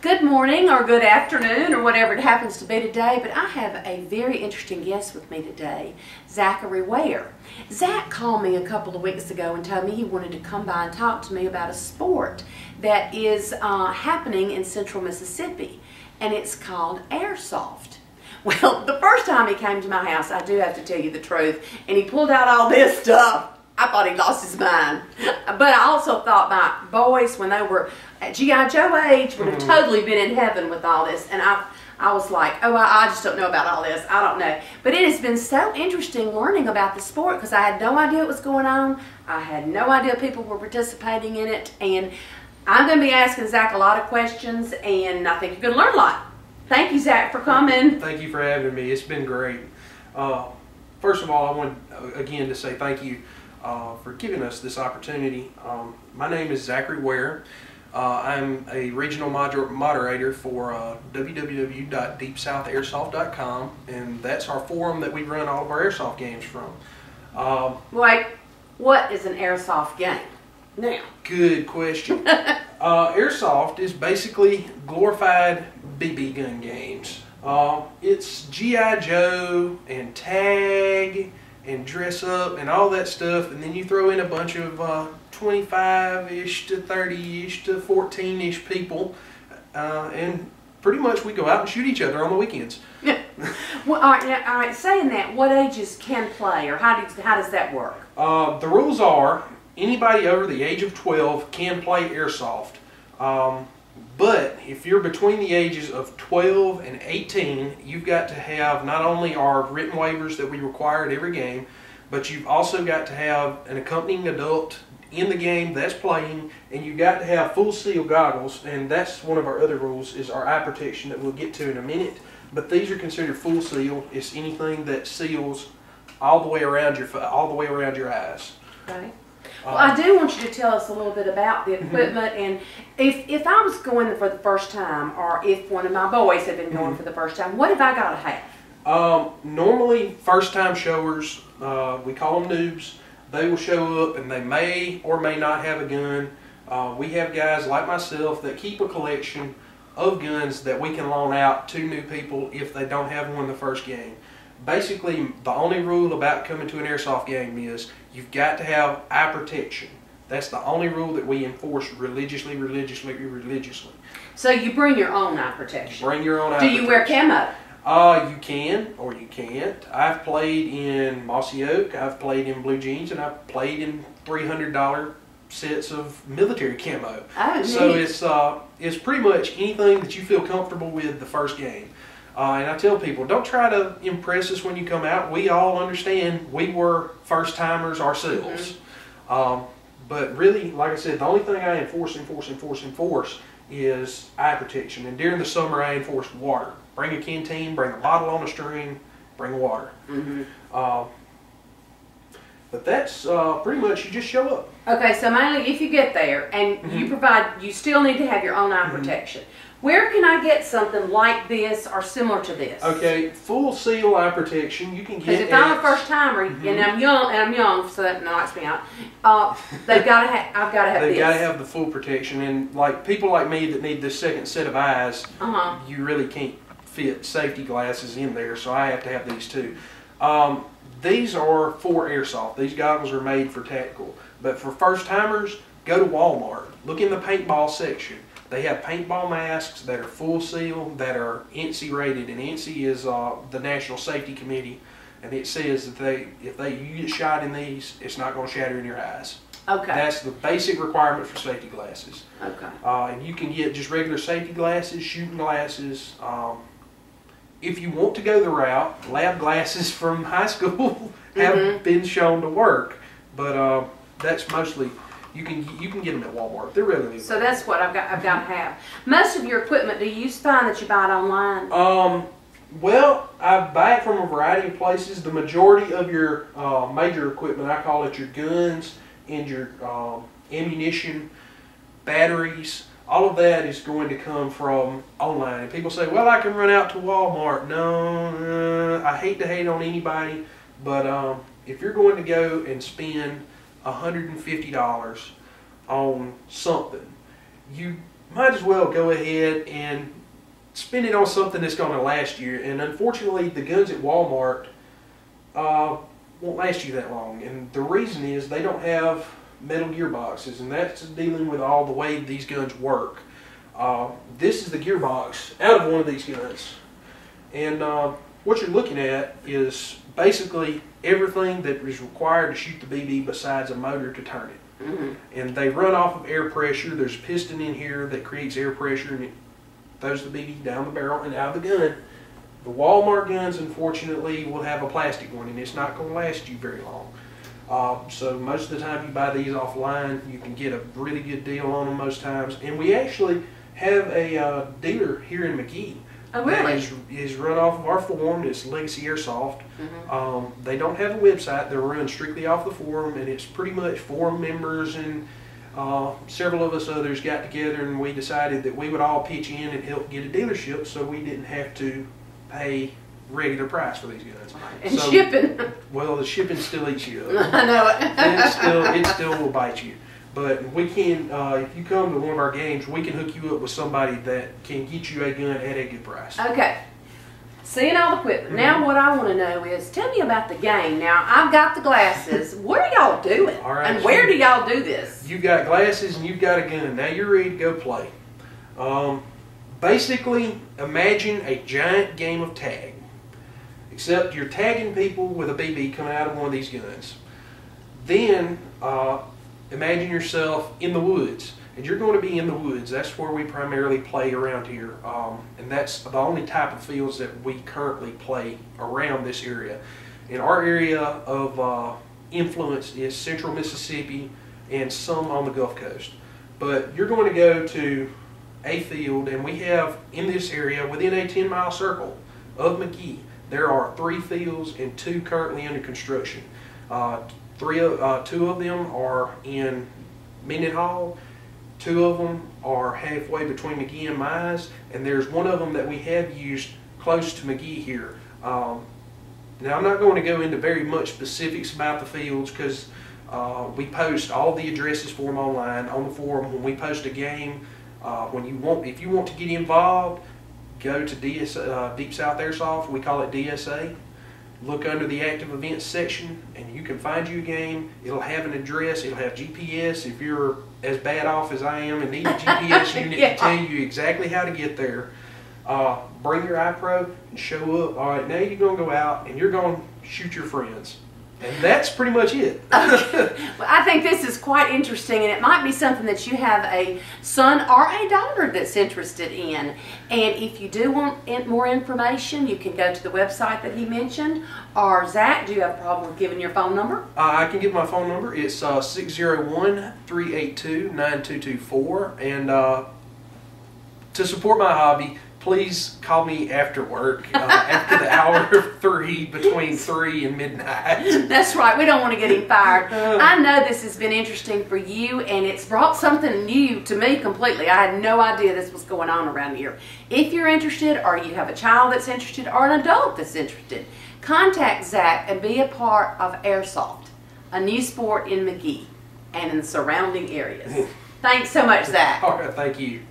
Good morning or good afternoon or whatever it happens to be today, but I have a very interesting guest with me today, Zachary Ware. Zach called me a couple of weeks ago and told me he wanted to come by and talk to me about a sport that is happening in central Mississippi, and it's called Airsoft. Well, the first time he came to my house, I do have to tell you the truth, and he pulled out all this stuff. I thought he lost his mind. But I also thought my boys, when they were at G.I. Joe age, would have totally been in heaven with all this. And I was like, oh, I just don't know about all this. I don't know. But it has been so interesting learning about the sport because I had no idea what was going on. I had no idea people were participating in it. And I'm going to be asking Zach a lot of questions, and I think you're going to learn a lot. Thank you, Zach, for coming. Thank you for having me. It's been great. First of all, I want, again, to say thank you for giving us this opportunity. My name is Zachary Ware. I'm a regional moderator for www.deepsouthairsoft.com, and that's our forum that we run all of our airsoft games from. Wait, what is an airsoft game? Now. Good question. Airsoft is basically glorified BB gun games. It's G.I. Joe and tag and dress up and all that stuff, and then you throw in a bunch of 25-ish to 30-ish to 14-ish people, and pretty much we go out and shoot each other on the weekends. Well, all right, saying that, what ages can play, or how does that work? The rules are anybody over the age of 12 can play Airsoft. But if you're between the ages of 12 and 18, you've got to have not only our written waivers that we require at every game, but you've also got to have an accompanying adult in the game that's playing, and you've got to have full seal goggles, and that's one of our other rules, is our eye protection that we'll get to in a minute. But these are considered full seal. It's anything that seals all the way around your eyes. Okay. Well, I do want you to tell us a little bit about the equipment, and if I was going for the first time, or if one of my boys had been going for the first time, what have I got to have? Normally, first-time showers, we call them noobs, they will show up and they may or may not have a gun. We have guys like myself that keep a collection of guns that we can loan out to new people if they don't have one the first game. Basically, the only rule about coming to an airsoft game is you've got to have eye protection. That's the only rule that we enforce religiously. So you bring your own eye protection? Bring your own eye protection. Do you wear camo? You can or you can't. I've played in Mossy Oak, I've played in blue jeans, and I've played in $300 sets of military camo. Oh, so it's pretty much anything that you feel comfortable with the first game. And I tell people, don't try to impress us when you come out. We all understand we were first-timers ourselves. But really, like I said, the only thing I enforce is eye protection. And during the summer, I enforce water. Bring a canteen, bring a bottle on a string, bring water. But that's pretty much, you just show up. Okay, so mainly if you get there and you still need to have your own eye protection. Where can I get something like this or similar to this? Okay, full seal eye protection you can get. Because if I'm a first timer and I'm young, so that knocks me out. I've got to have this. They've got to have the full protection, and like people like me that need this second set of eyes, you really can't fit safety glasses in there, so I have to have these too. These are for airsoft. These goggles are made for tactical, but for first timers, go to Walmart. Look in the paintball section. They have paintball masks that are full seal, that are NC rated, and NC is the National Safety Committee, and it says that you get shot in these, it's not going to shatter in your eyes. Okay. That's the basic requirement for safety glasses. Okay. And you can get just regular safety glasses, shooting glasses. If you want to go the route, lab glasses from high school have been shown to work, but that's mostly. You can get them at Walmart. They're really so that's what I've got to have. Most of your equipment, do you find that you buy it online? Well, I buy it from a variety of places. The majority of your major equipment, I call it your guns and your ammunition, batteries, all of that is going to come from online. And people say, well, I can run out to Walmart. No, I hate to hate on anybody, but if you're going to go and spend $150 on something, you might as well go ahead and spend it on something that's going to last you. And unfortunately, the guns at Walmart won't last you that long. And the reason is they don't have metal gearboxes, and that's dealing with all the way these guns work. This is the gearbox out of one of these guns. And what you're looking at is basically everything that is required to shoot the BB besides a motor to turn it. Mm-hmm. And they run off of air pressure. There's a piston in here that creates air pressure, and it throws the BB down the barrel and out of the gun. The Walmart guns, unfortunately, will have a plastic one, and it's not going to last you very long. So most of the time you buy these offline, you can get a really good deal on them most times. And we actually have a dealer here in Magee. Oh, really? That is run off of our forum. It's Legacy Airsoft. Mm-hmm. They don't have a website. They're run strictly off the forum, and it's pretty much forum members and several of us others got together, and we decided that we would all pitch in and help get a dealership so we didn't have to pay regular price for these guns. And so, shipping. Well, the shipping still eats you up. I know it. It still will bite you. But we can, if you come to one of our games, we can hook you up with somebody that can get you a gun at a good price. Okay. Seeing all the equipment. Mm-hmm. Now what I want to know is, tell me about the game. Now, I've got the glasses. What are y'all doing? All right, and where do y'all do this? You've got glasses and you've got a gun. Now you're ready to go play. Basically, imagine a giant game of tag. Except you're tagging people with a BB coming out of one of these guns. Then, imagine yourself in the woods, and you're going to be in the woods. That's where we primarily play around here, and that's the only type of fields that we currently play around this area. And our area of influence is central Mississippi and some on the Gulf Coast. But you're going to go to a field, and we have in this area, within a 10-mile circle of Magee, there are 3 fields and 2 currently under construction. 2 of them are in Mendenhall, 2 of them are halfway between Magee and Mize, and there's one of them that we have used close to Magee here. Now I'm not going to go into very much specifics about the fields because we post all the addresses for them online on the forum. When we post a game, if you want to get involved, go to Deep South Airsoft. We call it DSA. Look under the active events section and you can find you a game. It'll have an address, it'll have GPS. If you're as bad off as I am and need a GPS unit yeah. to tell you exactly how to get there, bring your iPro and show up. All right, now you're going to go out and you're going to shoot your friends. And that's pretty much it. Okay. Well, I think this is quite interesting, and it might be something that you have a son or a daughter that's interested in. And if you do want more information, you can go to the website that he mentioned. Or Zach, do you have a problem with giving your phone number? I can give my phone number. It's 601-382-9224. And to support my hobby, please call me after work, after the hour of 3, between 3 and midnight. That's right. We don't want to get him fired. I know this has been interesting for you, and it's brought something new to me completely. I had no idea this was going on around here. If you're interested, or you have a child that's interested, or an adult that's interested, contact Zach and be a part of Airsoft, a new sport in Magee and in the surrounding areas. Thanks so much, Zach. All right, thank you.